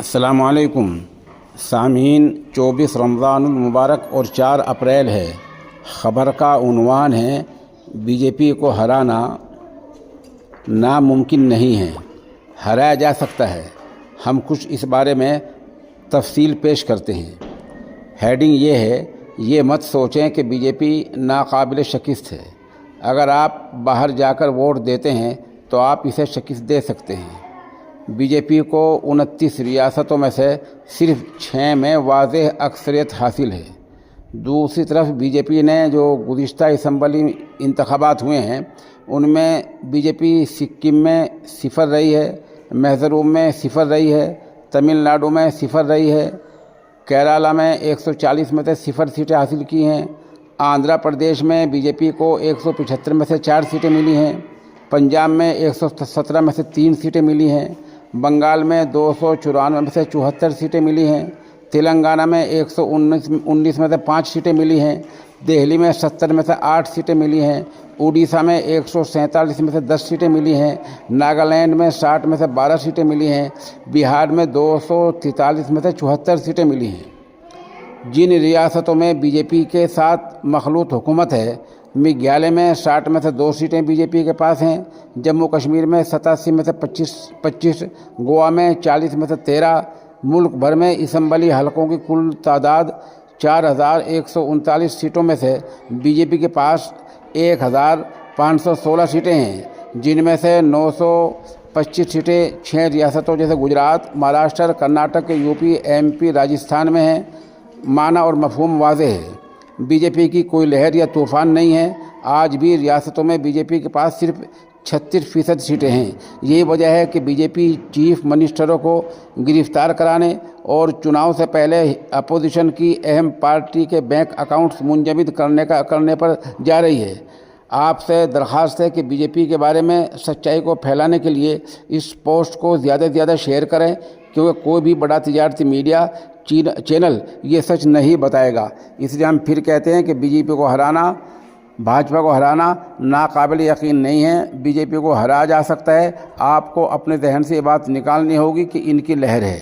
السلام علیکم سامعین، 24 رمضان المبارک اور 4 اپریل ہے۔ خبر کا عنوان ہے بی جے پی کو ہرانا ناممکن نہیں ہے، ہرایا جا سکتا ہے۔ ہم کچھ اس بارے میں تفصیل پیش کرتے ہیں۔ ہیڈنگ یہ ہے، یہ مت سوچیں کہ بی جے پی ناقابل شکست ہے۔ اگر آپ باہر جا کر ووٹ دیتے ہیں تو آپ اسے شکست دے سکتے ہیں۔ بی جے پی کو 29 ریاستوں میں سے صرف 6 میں واضح اکثریت حاصل ہے۔ دوسری طرف بی جے پی نے جو گزشتہ اسمبلی انتخابات ہوئے ہیں ان میں بی جے پی سکم میں 0 رہی ہے، میزورم میں 0 رہی ہے، تمل ناڈو میں 0 رہی ہے، کیرالہ میں 140 میں سے 0 سیٹیں حاصل کی ہیں، آندھرا پردیش میں بی جے پی کو 175 میں سے 4 سیٹیں ملی ہیں، پنجاب میں 117 میں سے 3 سیٹیں ملی ہیں، بنگال میں 294 میں سے 74 سیٹیں ملی ہیں، تلنگانہ میں 119 میں سے 5 سیٹیں ملی ہیں، دہلی میں 70 میں سے 8 سیٹیں ملی ہیں، اڈیشہ میں 147 میں سے 10 سیٹیں ملی ہیں، ناگالینڈ میں 60 میں سے 12 سیٹیں ملی ہیں، بہار میں 243 میں سے 74 سیٹیں ملی ہیں۔ جن ریاستوں میں بی جے پی کے ساتھ مخلوط حکومت ہے، میگھالیہ میں 60 میں سے 2 سیٹیں بی جے پی کے پاس ہیں، جموں کشمیر میں 87 میں سے 25، گوا میں 40 میں سے 13۔ ملک بھر میں اسمبلی حلقوں کی کل تعداد 4139 سیٹوں میں سے بی جے پی کے پاس 1516 سیٹیں ہیں، جن میں سے 925 سیٹیں 6 ریاستوں جیسے Gujarat, Maharashtra, Karnataka, U P, M P, Rajasthan میں ہیں۔ معنی اور مفہوم واضح ہے، بی جے پی کی کوئی لہر یا طوفان نہیں ہے۔ آج بھی ریاستوں میں بی جے پی کے پاس صرف 36% سیٹیں ہیں۔ یہی وجہ ہے کہ بی جے پی چیف منسٹروں کو گرفتار کرانے اور چناؤ سے پہلے اپوزیشن کی اہم پارٹی کے بینک اکاؤنٹس منجمد کرنے پر جا رہی ہے۔ آپ سے درخواست ہے کہ بی جے پی کے بارے میں سچائی کو پھیلانے کے لیے اس پوسٹ کو زیادہ سے زیادہ شیئر کریں، کیونکہ کوئی بھی بڑا تجارتی میڈیا چینل یہ سچ نہیں بتائے گا۔ اس لیے ہم پھر کہتے ہیں کہ بی جے پی کو ہرانا، بھاجپا کو ہرانا ناقابل یقین نہیں ہے۔ بی جے پی کو ہرایا جا سکتا ہے۔ آپ کو اپنے ذہن سے یہ بات نکالنی ہوگی کہ ان کی لہر ہے۔